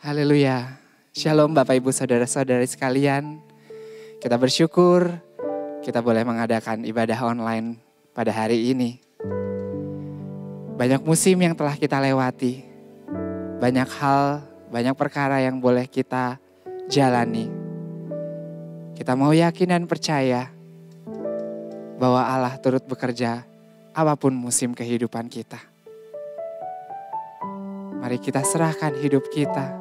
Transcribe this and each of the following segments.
Haleluya. Shalom Bapak Ibu Saudara-saudari sekalian. Kita bersyukur kita boleh mengadakan ibadah online pada hari ini. Banyak musim yang telah kita lewati. Banyak hal, banyak perkara yang boleh kita jalani. Kita mau yakin dan percaya bahwa Allah turut bekerja apapun musim kehidupan kita. Mari kita serahkan hidup kita.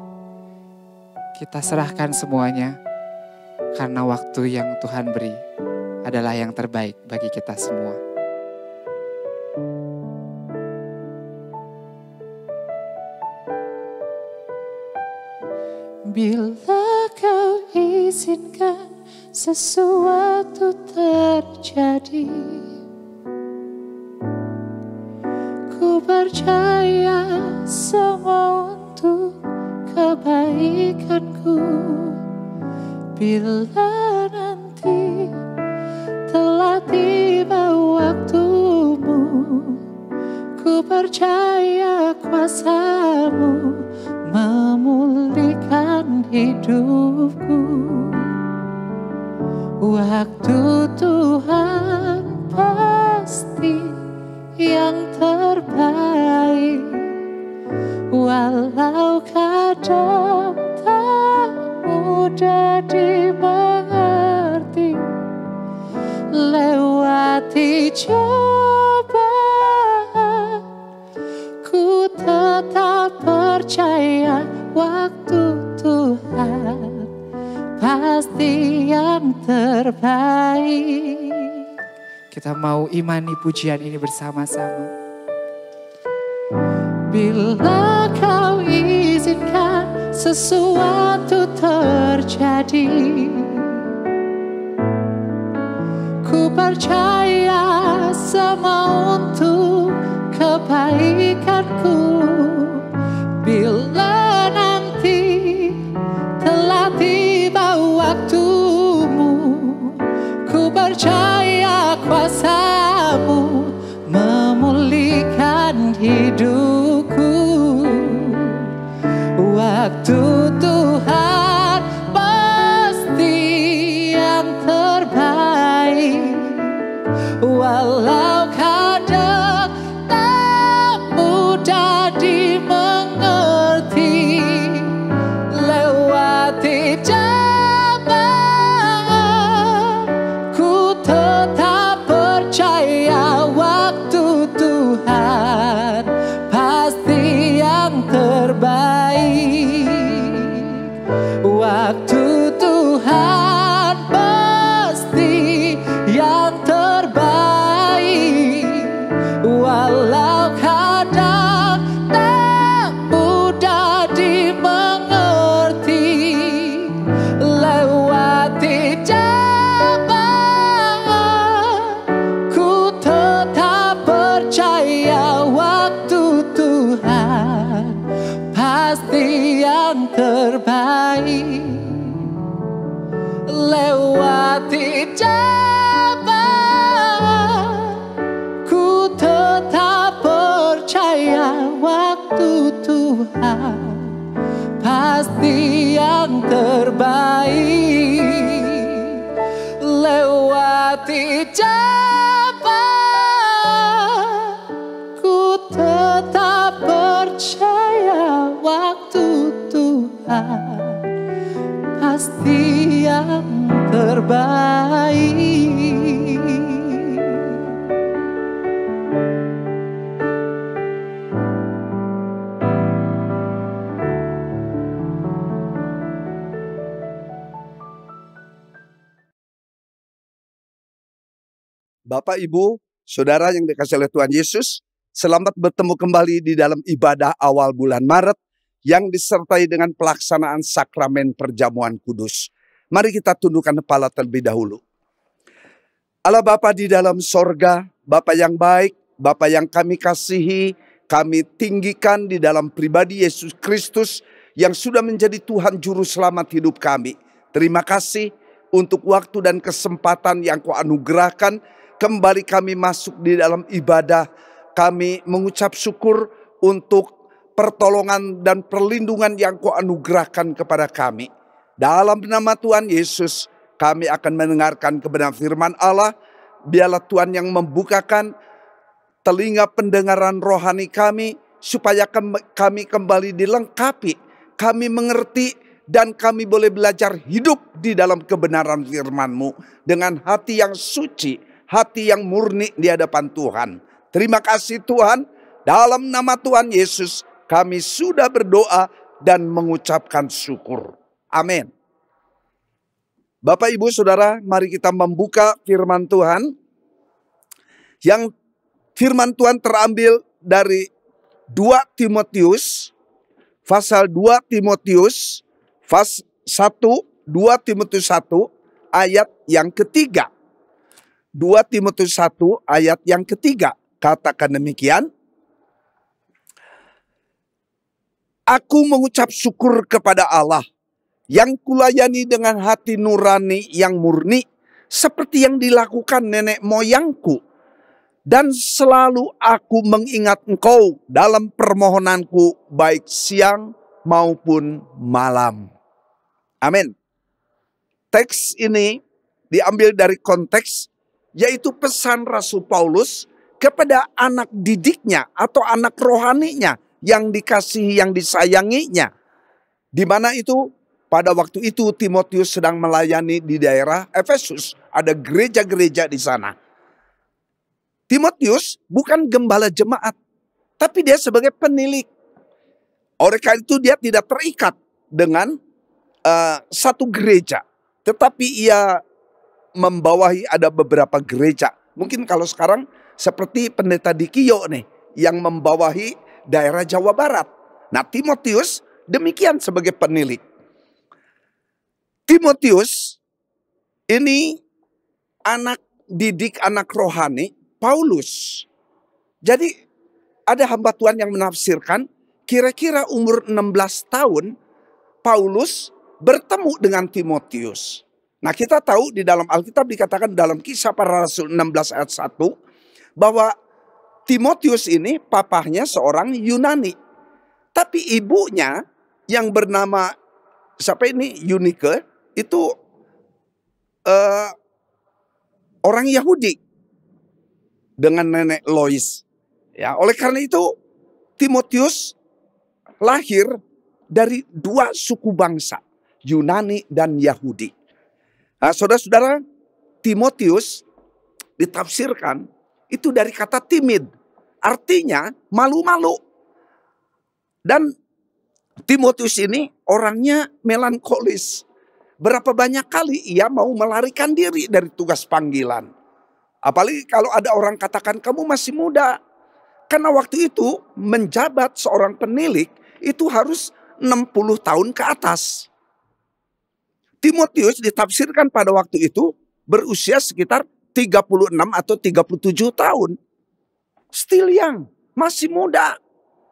Kita serahkan semuanya karena waktu yang Tuhan beri adalah yang terbaik bagi kita semua. Bila kau izinkan sesuatu terjadi, ku percaya semua untuk kebaikanku. Bila nanti telah tiba waktumu, ku percaya kuasa-Mu memulihkan hidupku. Waktu Tuhan pasti yang terbaik, walau kadang tak mudah dimengerti. Lewati cobaan, ku tetap percaya waktu Tuhan pasti yang terbaik. Kita mau imani pujian ini bersama-sama. Bila kau izinkan sesuatu terjadi, ku percaya semua untuk kebaikanku. Bila nanti telah tiba waktumu, ku percaya kuasa-Mu memulihkan hidupku. Waktu Tuhan pasti yang terbaik, walau kadang tak mudah dimengerti. Lewati cobaan, ku tetap percaya waktu Tuhan pasti yang terbaik. Waktu Tuhan pasti yang terbaik, walau kadang tak mudah dimengerti. Lewati cobaan, ku tetap percaya waktu Tuhan pasti yang terbaik. Lewati cobaan, ku tetap percaya waktu Tuhan pasti yang terbaik. Lewati cobaan, ku tetap percaya waktu Tuhan pasti yang terbaik. Bapak, Ibu, Saudara yang dikasihi oleh Tuhan Yesus, selamat bertemu kembali di dalam ibadah awal bulan Maret yang disertai dengan pelaksanaan sakramen perjamuan kudus. Mari kita tundukkan kepala terlebih dahulu. Allah Bapa di dalam sorga, Bapa yang baik, Bapa yang kami kasihi, kami tinggikan di dalam pribadi Yesus Kristus yang sudah menjadi Tuhan Juru Selamat hidup kami. Terima kasih untuk waktu dan kesempatan yang Kau anugerahkan. Kembali kami masuk di dalam ibadah. Kami mengucap syukur untuk pertolongan dan perlindungan yang Kau anugerahkan kepada kami. Dalam nama Tuhan Yesus, kami akan mendengarkan kebenaran firman Allah. Biarlah Tuhan yang membukakan telinga pendengaran rohani kami, supaya kami kembali dilengkapi, kami mengerti, dan kami boleh belajar hidup di dalam kebenaran firman-Mu dengan hati yang suci, hati yang murni di hadapan Tuhan. Terima kasih Tuhan, dalam nama Tuhan Yesus kami sudah berdoa dan mengucapkan syukur. Amin. Bapak, Ibu, Saudara, mari kita membuka firman Tuhan. Yang firman Tuhan terambil dari 2 Timotius, pasal 2 Timotius, 2 Timotius 1, ayat yang ketiga. 2 Timotius 1, ayat yang ketiga. Katakan demikian. Aku mengucap syukur kepada Allah yang kulayani dengan hati nurani yang murni, seperti yang dilakukan nenek moyangku. Dan selalu aku mengingat Engkau dalam permohonanku, baik siang maupun malam. Amin. Teks ini diambil dari konteks, yaitu pesan Rasul Paulus kepada anak didiknya atau anak rohaninya yang dikasihi, yang disayanginya. Di mana itu? Pada waktu itu Timotius sedang melayani di daerah Efesus. Ada gereja-gereja di sana. Timotius bukan gembala jemaat, tapi dia sebagai penilik. Oleh karena itu dia tidak terikat dengan satu gereja. Tetapi ia membawahi ada beberapa gereja. Mungkin kalau sekarang seperti pendeta Dikio nih, yang membawahi daerah Jawa Barat. Nah, Timotius demikian sebagai penilik. Timotius ini anak didik, anak rohani Paulus. Jadi ada hamba Tuhan yang menafsirkan kira-kira umur 16 tahun Paulus bertemu dengan Timotius. Nah, kita tahu di dalam Alkitab dikatakan dalam Kisah Para Rasul 16 ayat 1 bahwa Timotius ini papahnya seorang Yunani. Tapi ibunya yang bernama siapa ini? Eunike itu orang Yahudi dengan nenek Lois. Ya, oleh karena itu Timotius lahir dari dua suku bangsa, Yunani dan Yahudi. Nah, saudara-saudara, Timotius ditafsirkan itu dari kata timid, artinya malu-malu. Dan Timotius ini orangnya melankolis. Berapa banyak kali ia mau melarikan diri dari tugas panggilan. Apalagi kalau ada orang katakan kamu masih muda. Karena waktu itu menjabat seorang penilik itu harus 60 tahun ke atas. Timotius ditafsirkan pada waktu itu berusia sekitar 36 atau 37 tahun. Still young, masih muda.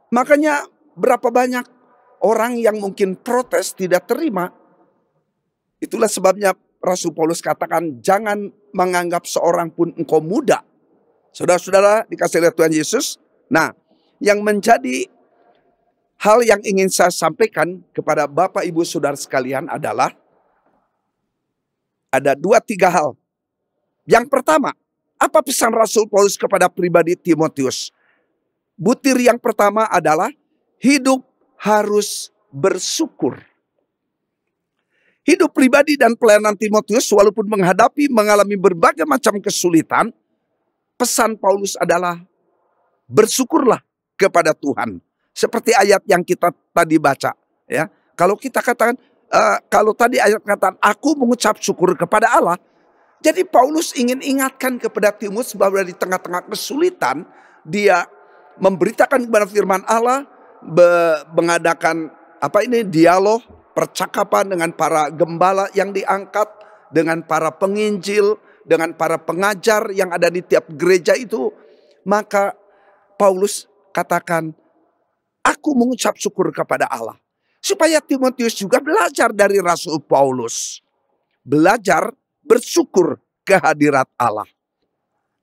Makanya berapa banyak orang yang mungkin protes tidak terima. Itulah sebabnya Rasul Paulus katakan jangan menganggap seorang pun engkau muda. Saudara-saudara dikasih oleh Tuhan Yesus. Nah, yang menjadi hal yang ingin saya sampaikan kepada Bapak Ibu Saudara sekalian adalah ada 2-3 hal. Yang pertama, apa pesan Rasul Paulus kepada pribadi Timotius? Butir yang pertama adalah hidup harus bersyukur. Hidup pribadi dan pelayanan Timotius walaupun mengalami berbagai macam kesulitan, pesan Paulus adalah bersyukurlah kepada Tuhan. Seperti ayat yang kita tadi baca, ya. Kalau kita katakan kalau tadi ayat katakan aku mengucap syukur kepada Allah. Jadi Paulus ingin ingatkan kepada Timotius bahwa di tengah-tengah kesulitan dia memberitakan kepada firman Allah, mengadakan dialog, percakapan dengan para gembala yang diangkat, dengan para penginjil, dengan para pengajar yang ada di tiap gereja itu. Maka Paulus katakan, aku mengucap syukur kepada Allah. Supaya Timotius juga belajar dari Rasul Paulus. Belajar bersyukur kehadirat Allah.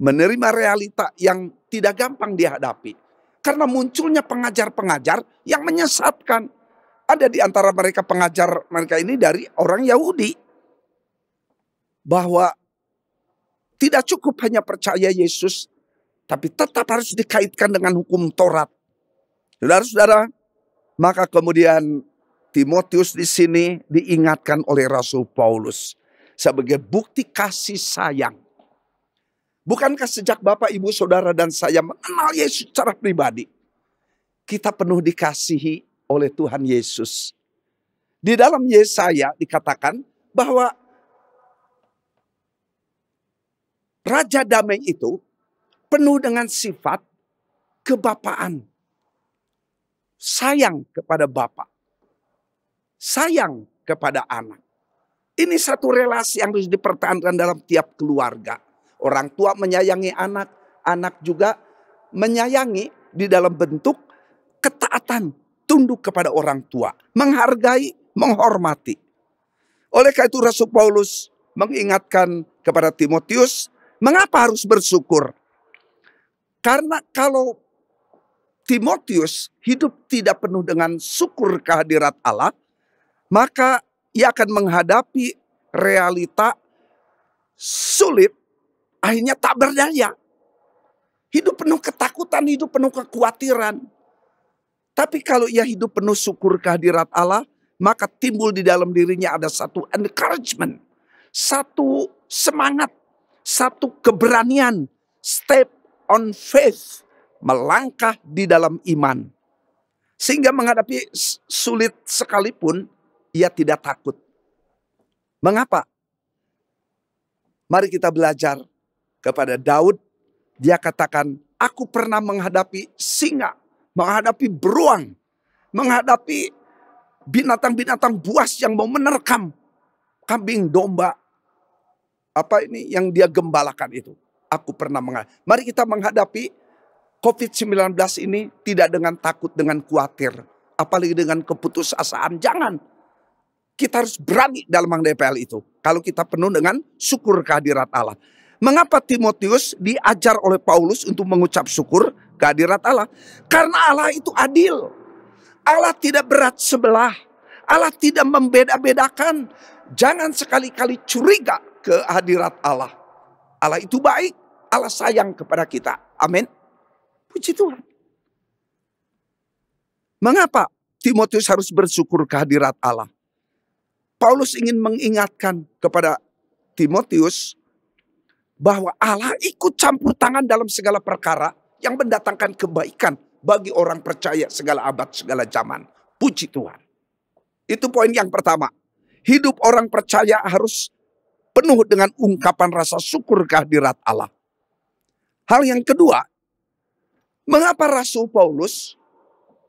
Menerima realita yang tidak gampang dihadapi. Karena munculnya pengajar-pengajar yang menyesatkan. Ada di antara mereka pengajar mereka ini dari orang Yahudi. Bahwa tidak cukup hanya percaya Yesus, tapi tetap harus dikaitkan dengan hukum Taurat. Saudara-saudara, maka kemudian Timotius di sini diingatkan oleh Rasul Paulus sebagai bukti kasih sayang. Bukankah sejak Bapak, Ibu, Saudara, dan saya mengenal Yesus secara pribadi, kita penuh dikasihi oleh Tuhan Yesus. Di dalam Yesaya dikatakan bahwa Raja Damai itu penuh dengan sifat kebapaan. Sayang kepada Bapa. Sayang kepada anak. Ini satu relasi yang harus dipertahankan dalam tiap keluarga. Orang tua menyayangi anak, anak juga menyayangi di dalam bentuk ketaatan, tunduk kepada orang tua, menghargai, menghormati. Oleh karena itu Rasul Paulus mengingatkan kepada Timotius, mengapa harus bersyukur? Karena kalau Timotius hidup tidak penuh dengan syukur kehadirat Allah, maka ia akan menghadapi realita sulit, akhirnya tak berdaya. Hidup penuh ketakutan, hidup penuh kekhawatiran. Tapi kalau ia hidup penuh syukur kehadirat Allah, maka timbul di dalam dirinya ada satu encouragement, satu semangat, satu keberanian, step on faith, melangkah di dalam iman. Sehingga menghadapi sulit sekalipun, ia tidak takut. Mengapa? Mari kita belajar kepada Daud. Dia katakan, aku pernah menghadapi singa, menghadapi beruang, menghadapi binatang-binatang buas yang mau menerkam kambing, domba. Apa ini yang dia gembalakan itu? Aku pernah menghadapi. Mari kita menghadapi COVID-19 ini tidak dengan takut, dengan khawatir. Apalagi dengan keputusasaan. Jangan. Kita harus berani dalam menghadapi hal itu. Kalau kita penuh dengan syukur kehadirat Allah. Mengapa Timotius diajar oleh Paulus untuk mengucap syukur kehadirat Allah? Karena Allah itu adil. Allah tidak berat sebelah. Allah tidak membeda-bedakan. Jangan sekali-kali curiga kehadirat Allah. Allah itu baik. Allah sayang kepada kita. Amin. Puji Tuhan. Mengapa Timotius harus bersyukur kehadirat Allah? Paulus ingin mengingatkan kepada Timotius bahwa Allah ikut campur tangan dalam segala perkara yang mendatangkan kebaikan bagi orang percaya segala abad, segala zaman. Puji Tuhan. Itu poin yang pertama. Hidup orang percaya harus penuh dengan ungkapan rasa syukur kehadirat Allah. Hal yang kedua, mengapa Rasul Paulus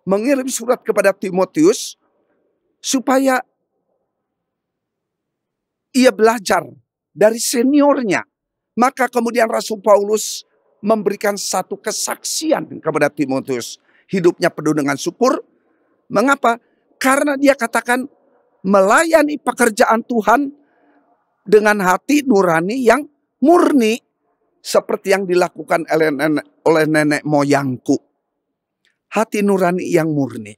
mengirim surat kepada Timotius supaya ia belajar dari seniornya. Maka kemudian Rasul Paulus memberikan satu kesaksian kepada Timotius. Hidupnya penuh dengan syukur. Mengapa? Karena dia katakan melayani pekerjaan Tuhan dengan hati nurani yang murni. Seperti yang dilakukan oleh nenek moyangku. Hati nurani yang murni.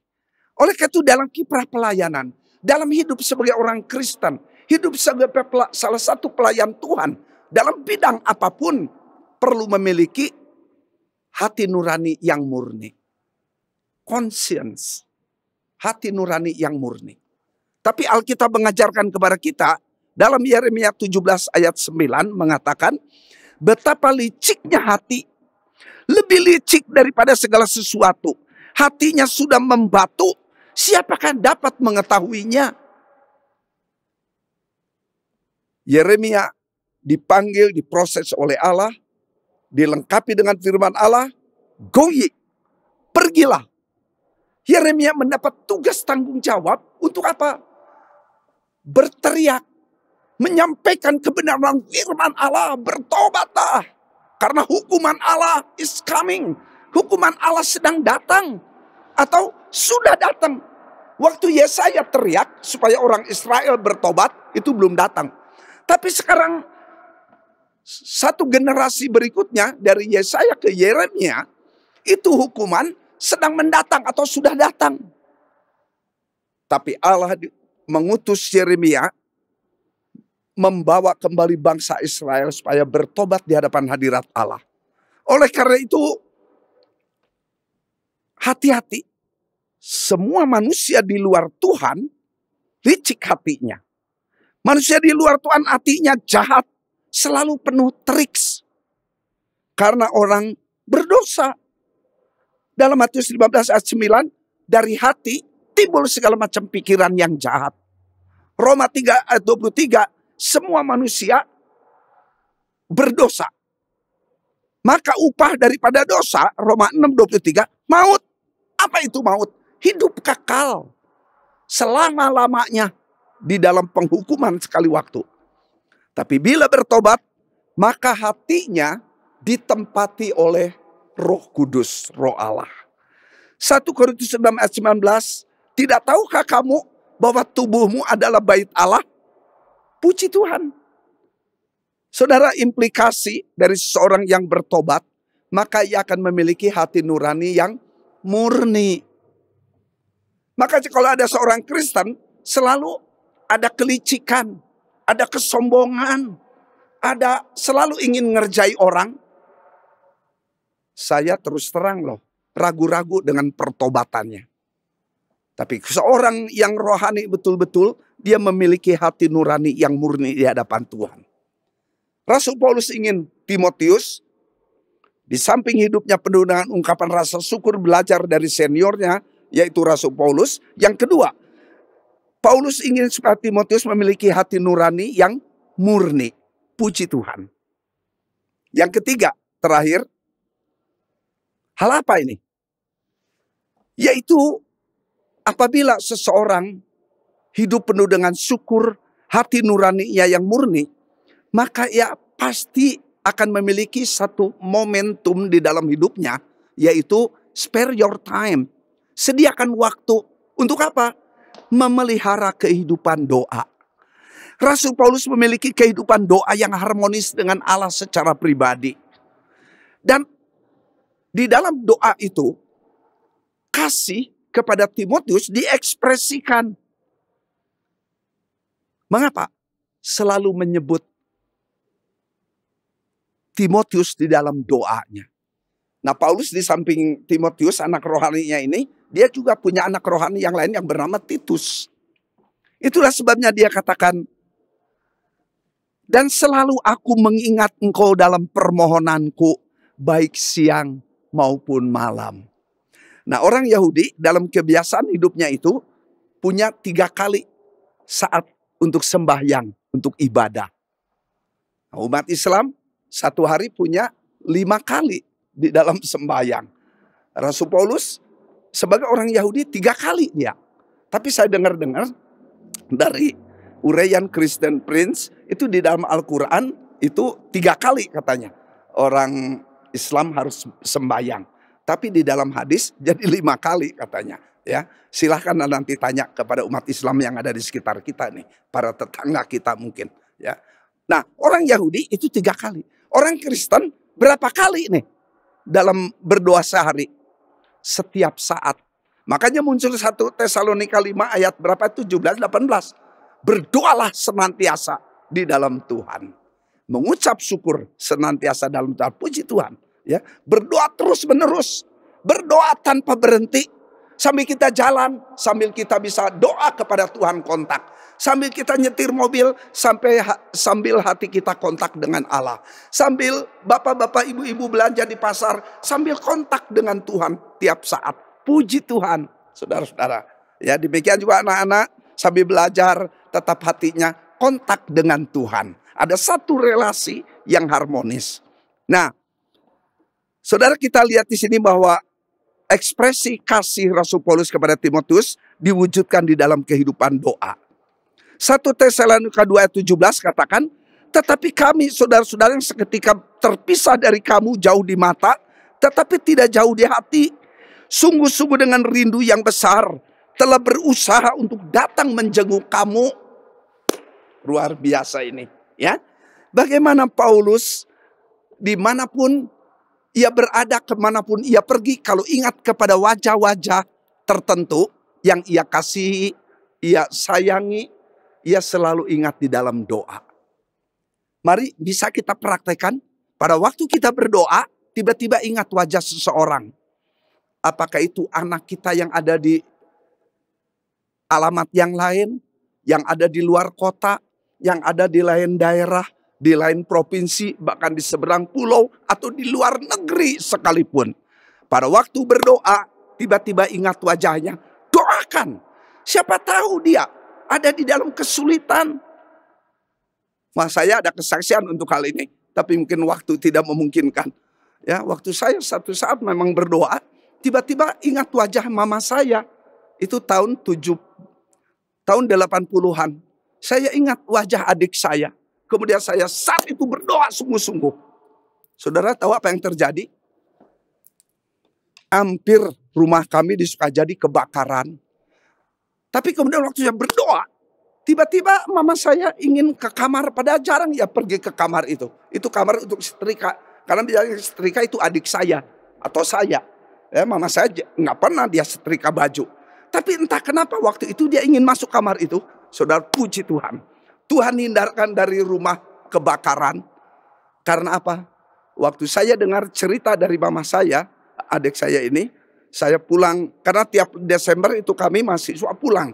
Oleh karena itu dalam kiprah pelayanan. Dalam hidup sebagai orang Kristen. Hidup sebagai salah satu pelayan Tuhan. Dalam bidang apapun perlu memiliki hati nurani yang murni. Conscience. Hati nurani yang murni. Tapi Alkitab mengajarkan kepada kita. Dalam Yeremia 17 ayat 9 mengatakan. Betapa liciknya hati. Lebih licik daripada segala sesuatu. Hatinya sudah membatu. Siapakah dapat mengetahuinya? Yeremia dipanggil, diproses oleh Allah. Dilengkapi dengan firman Allah. Go ye, pergilah. Yeremia mendapat tugas tanggung jawab. Untuk apa? Berteriak. Menyampaikan kebenaran firman Allah. Bertobatlah. Karena hukuman Allah is coming. Hukuman Allah sedang datang. Atau sudah datang. Waktu Yesaya teriak supaya orang Israel bertobat. Itu belum datang. Tapi sekarang satu generasi berikutnya. Dari Yesaya ke Yeremia. Itu hukuman sedang mendatang atau sudah datang. Tapi Allah mengutus Yeremia membawa kembali bangsa Israel supaya bertobat di hadapan hadirat Allah. Oleh karena itu, hati-hati. Semua manusia di luar Tuhan licik hatinya. Manusia di luar Tuhan hatinya jahat, selalu penuh triks. Karena orang berdosa. Dalam Matius 15 ayat 9, dari hati timbul segala macam pikiran yang jahat. Roma 3 ayat 23, semua manusia berdosa. Maka upah daripada dosa, Roma 6:23, maut. Apa itu maut? Hidup kekal selama-lamanya di dalam penghukuman sekali waktu. Tapi bila bertobat, maka hatinya ditempati oleh Roh Kudus, Roh Allah. 1 Korintus 6 ayat 19, tidak tahukah kamu bahwa tubuhmu adalah bait Allah? Puji Tuhan. Saudara, implikasi dari seorang yang bertobat, maka ia akan memiliki hati nurani yang murni. Maka kalau ada seorang Kristen, selalu ada kelicikan, ada kesombongan, ada selalu ingin ngerjai orang. Saya terus terang loh, ragu-ragu dengan pertobatannya. Tapi seorang yang rohani betul-betul, dia memiliki hati nurani yang murni di hadapan Tuhan. Rasul Paulus ingin Timotius, di samping hidupnya penuh dengan ungkapan rasa syukur, belajar dari seniornya, yaitu Rasul Paulus. Yang kedua, Paulus ingin supaya Timotius memiliki hati nurani yang murni. Puji Tuhan. Yang ketiga, terakhir, hal apa ini? Yaitu apabila seseorang hidup penuh dengan syukur, hati nuraninya yang murni, maka ia pasti akan memiliki satu momentum di dalam hidupnya, yaitu spare your time. Sediakan waktu untuk apa? Memelihara kehidupan doa. Rasul Paulus memiliki kehidupan doa yang harmonis dengan Allah secara pribadi. Dan di dalam doa itu, kasih kepada Timotius diekspresikan. Mengapa? Selalu menyebut Timotius di dalam doanya. Nah, Paulus di samping Timotius, anak rohaninya ini, dia juga punya anak rohani yang lain yang bernama Titus. Itulah sebabnya dia katakan, dan selalu aku mengingat engkau dalam permohonanku, baik siang maupun malam. Nah, orang Yahudi dalam kebiasaan hidupnya itu punya 3 kali saat untuk sembahyang, untuk ibadah. Nah, umat Islam satu hari punya 5 kali di dalam sembahyang. Rasul Paulus sebagai orang Yahudi 3 kali dia. Tapi saya dengar-dengar dari uraian Christian Prince itu di dalam Al-Quran itu 3 kali katanya orang Islam harus sembahyang. Tapi di dalam hadis jadi 5 kali katanya. Ya, silahkan nanti tanya kepada umat Islam yang ada di sekitar kita nih, para tetangga kita mungkin. Ya, nah orang Yahudi itu 3 kali. Orang Kristen berapa kali nih dalam berdoa sehari? Setiap saat. Makanya muncul 1 Tesalonika 5 ayat berapa? 17-18. Berdoalah senantiasa di dalam Tuhan. Mengucap syukur senantiasa dalam Tuhan. Puji Tuhan. Ya, berdoa terus menerus. Berdoa tanpa berhenti. Sambil kita jalan, sambil kita bisa doa kepada Tuhan kontak. Sambil kita nyetir mobil, sambil hati kita kontak dengan Allah. Sambil bapak-bapak, ibu-ibu belanja di pasar, sambil kontak dengan Tuhan tiap saat. Puji Tuhan, saudara-saudara. Ya, demikian juga anak-anak sambil belajar, tetap hatinya kontak dengan Tuhan. Ada satu relasi yang harmonis. Nah, saudara, kita lihat di sini bahwa ekspresi kasih Rasul Paulus kepada Timotius diwujudkan di dalam kehidupan doa. 1 Tesalonika 2 ayat 17 katakan, tetapi kami saudara-saudara yang seketika terpisah dari kamu jauh di mata, tetapi tidak jauh di hati, sungguh-sungguh dengan rindu yang besar, telah berusaha untuk datang menjenguk kamu. Luar biasa ini, ya. Bagaimana Paulus dimanapun Ia berada kemanapun ia pergi, kalau ingat kepada wajah-wajah tertentu yang ia kasihi, ia sayangi, ia selalu ingat di dalam doa. Mari bisa kita praktekkan, pada waktu kita berdoa, tiba-tiba ingat wajah seseorang. Apakah itu anak kita yang ada di alamat yang lain, yang ada di luar kota, yang ada di lain daerah, di lain provinsi, bahkan di seberang pulau, atau di luar negeri sekalipun. Pada waktu berdoa, tiba-tiba ingat wajahnya, doakan. Siapa tahu dia ada di dalam kesulitan. Wah, saya ada kesaksian untuk hal ini, tapi mungkin waktu tidak memungkinkan. Ya, waktu saya satu saat memang berdoa, tiba-tiba ingat wajah mama saya. Itu tahun 80-an. Saya ingat wajah adik saya. Kemudian saya saat itu berdoa sungguh-sungguh. Saudara tahu apa yang terjadi? Hampir rumah kami di Sukajadi kebakaran. Tapi kemudian waktu saya berdoa, tiba-tiba mama saya ingin ke kamar. Padahal jarang ya pergi ke kamar itu. Itu kamar untuk setrika. Karena biasanya setrika itu adik saya atau saya. Ya, mama saya nggak pernah dia setrika baju. Tapi entah kenapa waktu itu dia ingin masuk kamar itu. Saudara, puji Tuhan. Tuhan hindarkan dari rumah kebakaran. Karena apa? Waktu saya dengar cerita dari mama saya, adik saya ini, saya pulang. Karena tiap Desember itu kami mahasiswa pulang.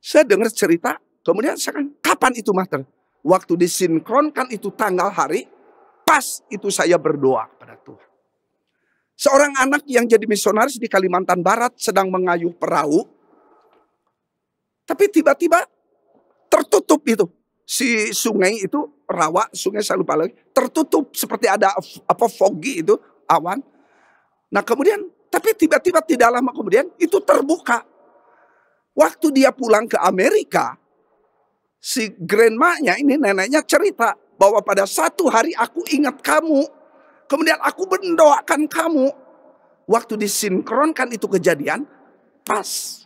Saya dengar cerita, kemudian saya kan, kapan itu Mater? Waktu disinkronkan itu tanggal hari, pas itu saya berdoa kepada Tuhan. Seorang anak yang jadi misionaris di Kalimantan Barat sedang mengayuh perahu. Tapi tiba-tiba tertutup itu. Si sungai itu, rawa, sungai saya lupa lagi. Tertutup seperti ada foggy itu, awan. Nah kemudian, tapi tiba-tiba tidak lama kemudian itu terbuka. Waktu dia pulang ke Amerika, si grandma-nya ini neneknya cerita bahwa pada satu hari aku ingat kamu. Kemudian aku mendoakan kamu. Waktu disinkronkan itu kejadian, pas.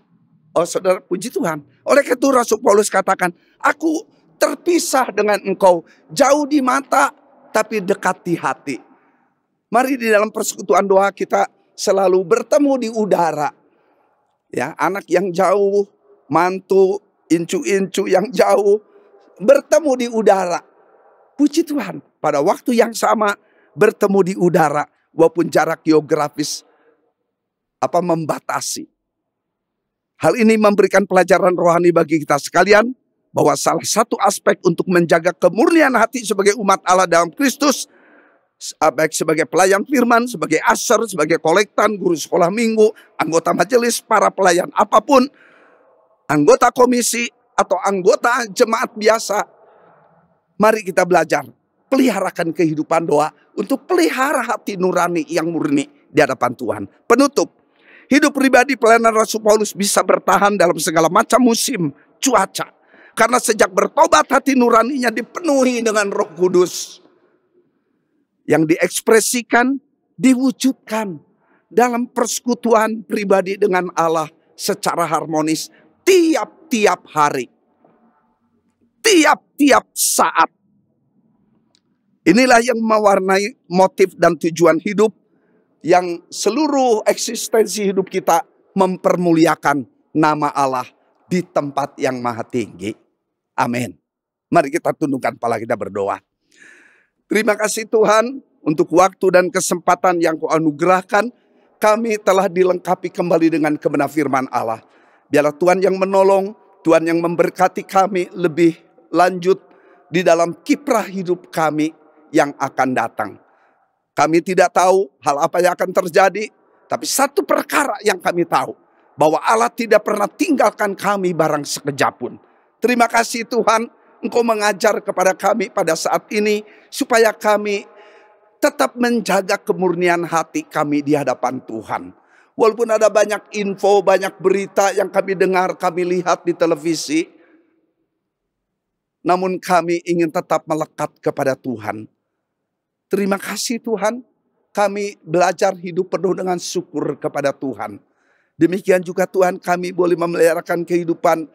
Oh saudara, puji Tuhan. Oleh itu Rasul Paulus katakan, aku terpisah dengan engkau. Jauh di mata, tapi dekat di hati. Mari di dalam persekutuan doa kita selalu bertemu di udara. Ya, anak yang jauh, mantu, incu-incu yang jauh, bertemu di udara. Puji Tuhan, pada waktu yang sama bertemu di udara, walaupun jarak geografis membatasi. Hal ini memberikan pelajaran rohani bagi kita sekalian, bahwa salah satu aspek untuk menjaga kemurnian hati sebagai umat Allah dalam Kristus, baik sebagai pelayan firman, sebagai usher, sebagai kolektan, guru sekolah minggu, anggota majelis, para pelayan apapun, anggota komisi atau anggota jemaat biasa, mari kita belajar, peliharakan kehidupan doa untuk pelihara hati nurani yang murni di hadapan Tuhan. Penutup, hidup pribadi pelayanan Rasul Paulus bisa bertahan dalam segala macam musim, cuaca. Karena sejak bertobat hati nuraninya dipenuhi dengan Roh Kudus. Yang diekspresikan, diwujudkan dalam persekutuan pribadi dengan Allah secara harmonis tiap-tiap hari. Tiap-tiap saat. Inilah yang mewarnai motif dan tujuan hidup yang seluruh eksistensi hidup kita mempermuliakan nama Allah di tempat yang maha tinggi. Amin. Mari kita tundukkan kepala kita berdoa. Terima kasih Tuhan untuk waktu dan kesempatan yang Kau anugerahkan. Kami telah dilengkapi kembali dengan kebenaran firman Allah. Biarlah Tuhan yang menolong, Tuhan yang memberkati kami lebih lanjut di dalam kiprah hidup kami yang akan datang. Kami tidak tahu hal apa yang akan terjadi, tapi satu perkara yang kami tahu, bahwa Allah tidak pernah tinggalkan kami barang sekejap pun. Terima kasih Tuhan, Engkau mengajar kepada kami pada saat ini, supaya kami tetap menjaga kemurnian hati kami di hadapan Tuhan. Walaupun ada banyak info, banyak berita yang kami dengar, kami lihat di televisi, namun kami ingin tetap melekat kepada Tuhan. Terima kasih Tuhan, kami belajar hidup penuh dengan syukur kepada Tuhan. Demikian juga Tuhan, kami boleh memeliharakan kehidupan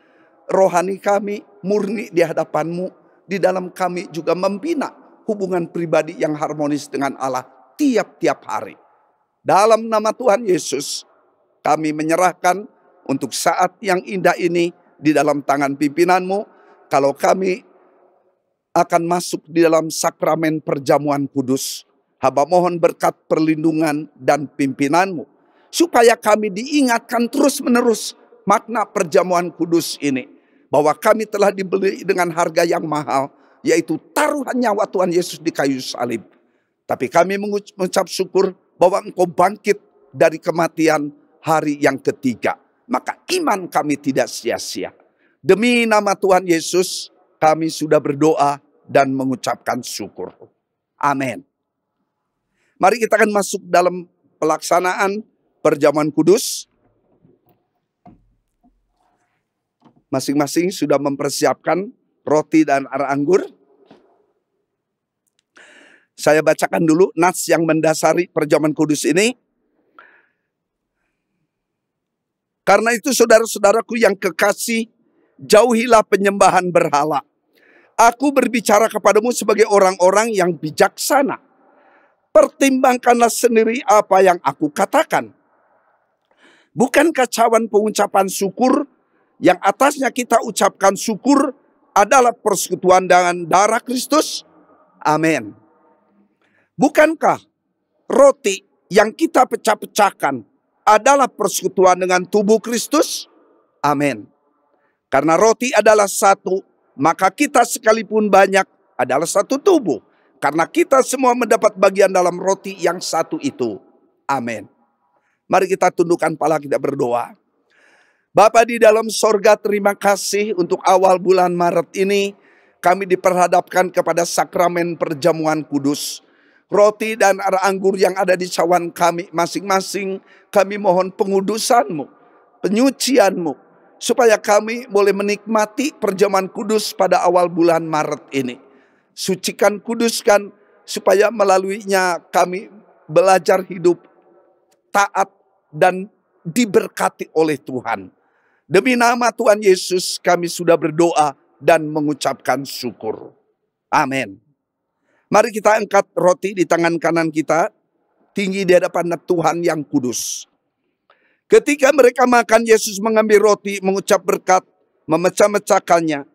rohani kami murni di hadapan-Mu. Di dalam kami juga membina hubungan pribadi yang harmonis dengan Allah tiap-tiap hari. Dalam nama Tuhan Yesus, kami menyerahkan untuk saat yang indah ini di dalam tangan pimpinan-Mu. Kalau kami akan masuk di dalam sakramen perjamuan kudus, hamba mohon berkat perlindungan dan pimpinan-Mu, supaya kami diingatkan terus-menerus makna perjamuan kudus ini. Bahwa kami telah dibeli dengan harga yang mahal, yaitu taruhan nyawa Tuhan Yesus di kayu salib. Tapi kami mengucap syukur bahwa Engkau bangkit dari kematian hari yang ketiga. Maka iman kami tidak sia-sia. Demi nama Tuhan Yesus, kami sudah berdoa dan mengucapkan syukur. Amin. Mari kita akan masuk dalam pelaksanaan perjamuan kudus. Masing-masing sudah mempersiapkan roti dan air anggur. Saya bacakan dulu nas yang mendasari perjamuan kudus ini. Karena itu saudara-saudaraku yang kekasih, jauhilah penyembahan berhala. Aku berbicara kepadamu sebagai orang-orang yang bijaksana. Pertimbangkanlah sendiri apa yang aku katakan. Bukankah cawan pengucapan syukur yang atasnya kita ucapkan syukur adalah persekutuan dengan darah Kristus? Amin. Bukankah roti yang kita pecah-pecahkan adalah persekutuan dengan tubuh Kristus? Amin. Karena roti adalah satu, maka kita sekalipun banyak adalah satu tubuh. Karena kita semua mendapat bagian dalam roti yang satu itu. Amin. Mari kita tundukkan kepala, kita berdoa. Bapa di dalam sorga, terima kasih untuk awal bulan Maret ini. Kami diperhadapkan kepada sakramen perjamuan kudus. Roti dan air anggur yang ada di cawan kami masing-masing, kami mohon pengudusan-Mu, penyucian-Mu, supaya kami boleh menikmati perjamuan kudus pada awal bulan Maret ini. Sucikan, kuduskan, supaya melaluinya kami belajar hidup taat dan diberkati oleh Tuhan. Demi nama Tuhan Yesus kami sudah berdoa dan mengucapkan syukur. Amin. Mari kita angkat roti di tangan kanan kita, tinggi di hadapan Tuhan yang kudus. Ketika mereka makan, Yesus mengambil roti, mengucap berkat, memecah-mecahkannya.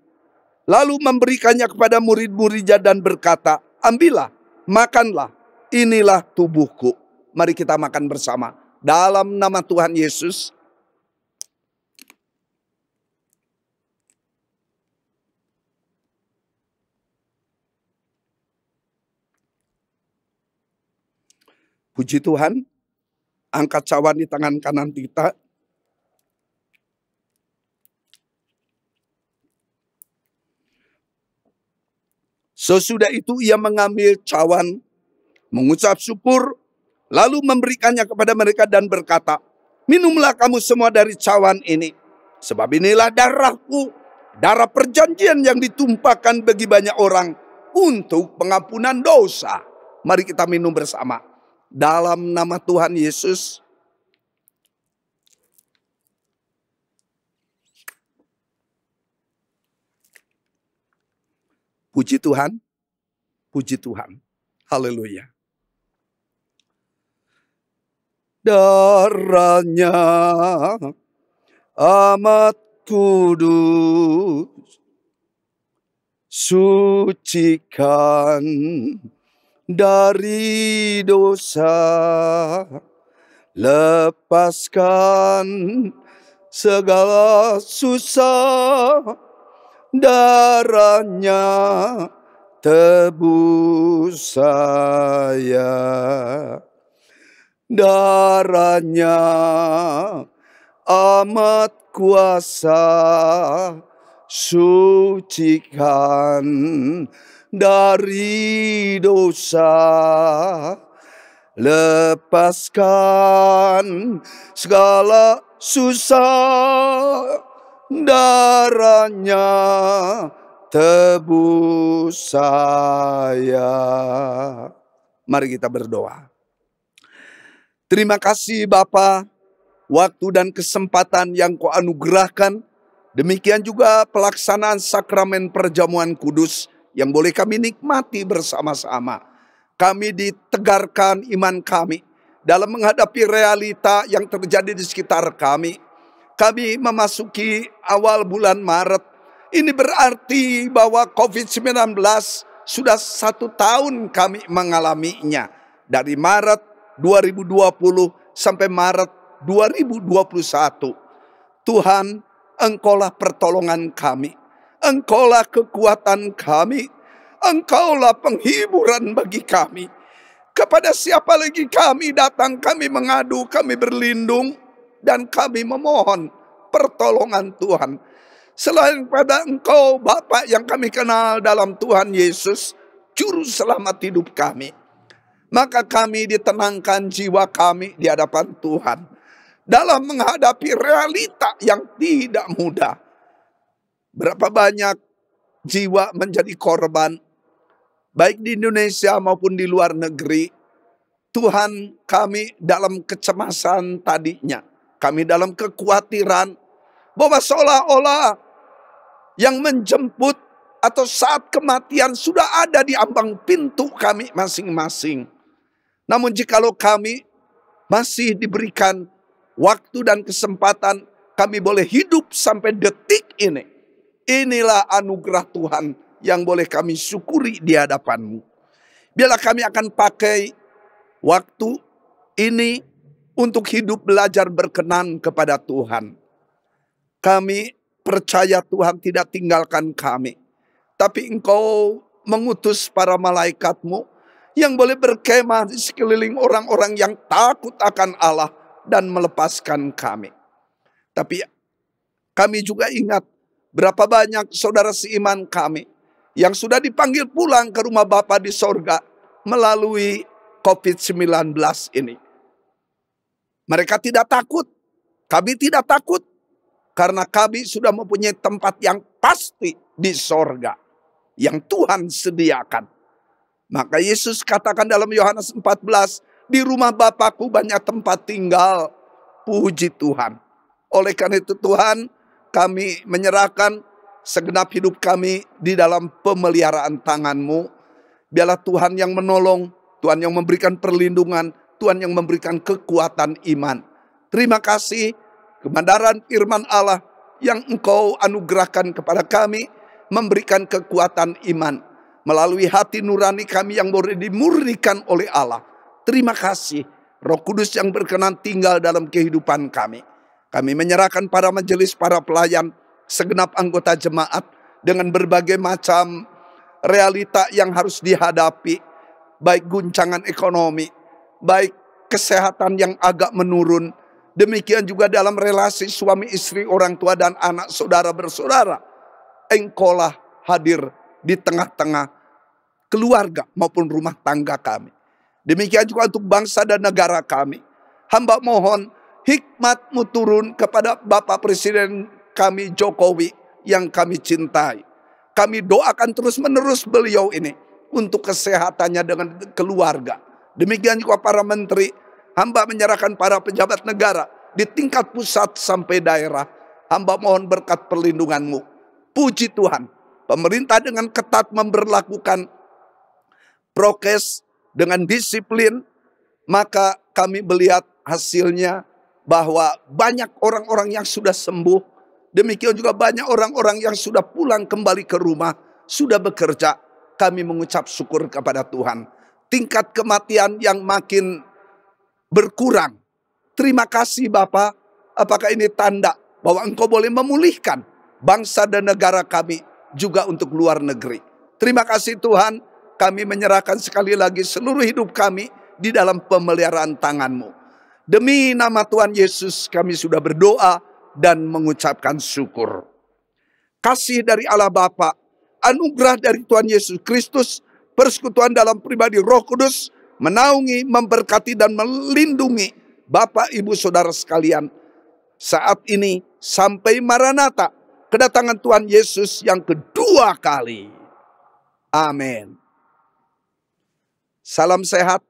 Lalu memberikannya kepada murid-muridnya dan berkata, ambillah, makanlah, inilah tubuhku. Mari kita makan bersama. Dalam nama Tuhan Yesus. Puji Tuhan, angkat cawan di tangan kanan kita. Sesudah itu ia mengambil cawan, mengucap syukur, lalu memberikannya kepada mereka dan berkata, minumlah kamu semua dari cawan ini. Sebab inilah darahku, darah perjanjian yang ditumpahkan bagi banyak orang untuk pengampunan dosa. Mari kita minum bersama. Dalam nama Tuhan Yesus. Puji Tuhan. Puji Tuhan. Haleluya. Darahnya amat kudus, sucikan dari dosa, lepaskan segala susah, darahnya tebus saya, darahnya amat kuasa, sucikan dari dosa, lepaskan segala susah, darahnya tebus saya. Mari kita berdoa. Terima kasih Bapa, waktu dan kesempatan yang Kau anugerahkan. Demikian juga pelaksanaan sakramen perjamuan kudus yang boleh kami nikmati bersama-sama. Kami ditegarkan iman kami dalam menghadapi realita yang terjadi di sekitar kami. Kami memasuki awal bulan Maret. Ini berarti bahwa COVID-19 sudah 1 tahun kami mengalaminya. Dari Maret 2020 sampai Maret 2021. Tuhan, Engkaulah pertolongan kami. Engkaulah kekuatan kami. Engkaulah penghiburan bagi kami. Kepada siapa lagi kami datang, kami mengadu, kami berlindung, dan kami memohon pertolongan Tuhan. Selain pada Engkau, Bapa yang kami kenal dalam Tuhan Yesus, Juru Selamat hidup kami. Maka kami ditenangkan jiwa kami di hadapan Tuhan. Dalam menghadapi realita yang tidak mudah. Berapa banyak jiwa menjadi korban, baik di Indonesia maupun di luar negeri. Tuhan, kami dalam kecemasan tadinya. Kami dalam kekhawatiran bahwa seolah-olah yang menjemput atau saat kematian sudah ada di ambang pintu kami masing-masing. Namun jikalau kami masih diberikan waktu dan kesempatan, kami boleh hidup sampai detik ini. Inilah anugerah Tuhan yang boleh kami syukuri di hadapan-Mu. Biarlah kami akan pakai waktu ini untuk hidup belajar berkenan kepada Tuhan. Kami percaya Tuhan tidak tinggalkan kami. Tapi Engkau mengutus para malaikat-Mu yang boleh berkemah di sekeliling orang-orang yang takut akan Allah dan melepaskan kami. Tapi kami juga ingat berapa banyak saudara seiman kami yang sudah dipanggil pulang ke rumah Bapa di sorga melalui COVID-19 ini. Mereka tidak takut, kami tidak takut, karena kami sudah mempunyai tempat yang pasti di sorga yang Tuhan sediakan. Maka Yesus katakan dalam Yohanes 14, di rumah Bapakku banyak tempat tinggal. Puji Tuhan. Oleh karena itu Tuhan, kami menyerahkan segenap hidup kami di dalam pemeliharaan tangan-Mu. Biarlah Tuhan yang menolong, Tuhan yang memberikan perlindungan, Tuhan yang memberikan kekuatan iman. Terima kasih kebenaran firman Allah yang Engkau anugerahkan kepada kami, memberikan kekuatan iman melalui hati nurani kami yang boleh dimurnikan oleh Allah. Terima kasih Roh Kudus yang berkenan tinggal dalam kehidupan kami. Kami menyerahkan para majelis, para pelayan, segenap anggota jemaat dengan berbagai macam realita yang harus dihadapi, baik guncangan ekonomi, baik kesehatan yang agak menurun, demikian juga dalam relasi suami istri, orang tua dan anak, saudara bersaudara. Engkaulah hadir di tengah-tengah keluarga maupun rumah tangga kami. Demikian juga untuk bangsa dan negara kami. Hamba mohon hikmat-Mu turun kepada Bapak Presiden kami Jokowi yang kami cintai. Kami doakan terus-menerus beliau ini untuk kesehatannya dengan keluarga. Demikian juga para menteri. Hamba menyerahkan para pejabat negara di tingkat pusat sampai daerah. Hamba mohon berkat perlindungan-Mu. Puji Tuhan. Pemerintah dengan ketat memberlakukan prokes dengan disiplin. Maka kami melihat hasilnya bahwa banyak orang-orang yang sudah sembuh. Demikian juga banyak orang-orang yang sudah pulang kembali ke rumah, sudah bekerja. Kami mengucap syukur kepada Tuhan. Tingkat kematian yang makin berkurang. Terima kasih Bapa. Apakah ini tanda bahwa Engkau boleh memulihkan bangsa dan negara kami juga untuk luar negeri. Terima kasih Tuhan. Kami menyerahkan sekali lagi seluruh hidup kami di dalam pemeliharaan tangan-Mu. Demi nama Tuhan Yesus kami sudah berdoa dan mengucapkan syukur. Kasih dari Allah Bapa, anugerah dari Tuhan Yesus Kristus, persekutuan dalam pribadi Roh Kudus, menaungi, memberkati dan melindungi Bapak Ibu Saudara sekalian saat ini sampai Maranatha, kedatangan Tuhan Yesus yang kedua kali. Amin. Salam sehat,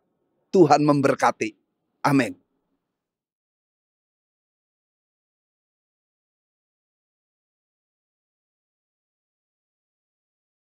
Tuhan memberkati. Amin.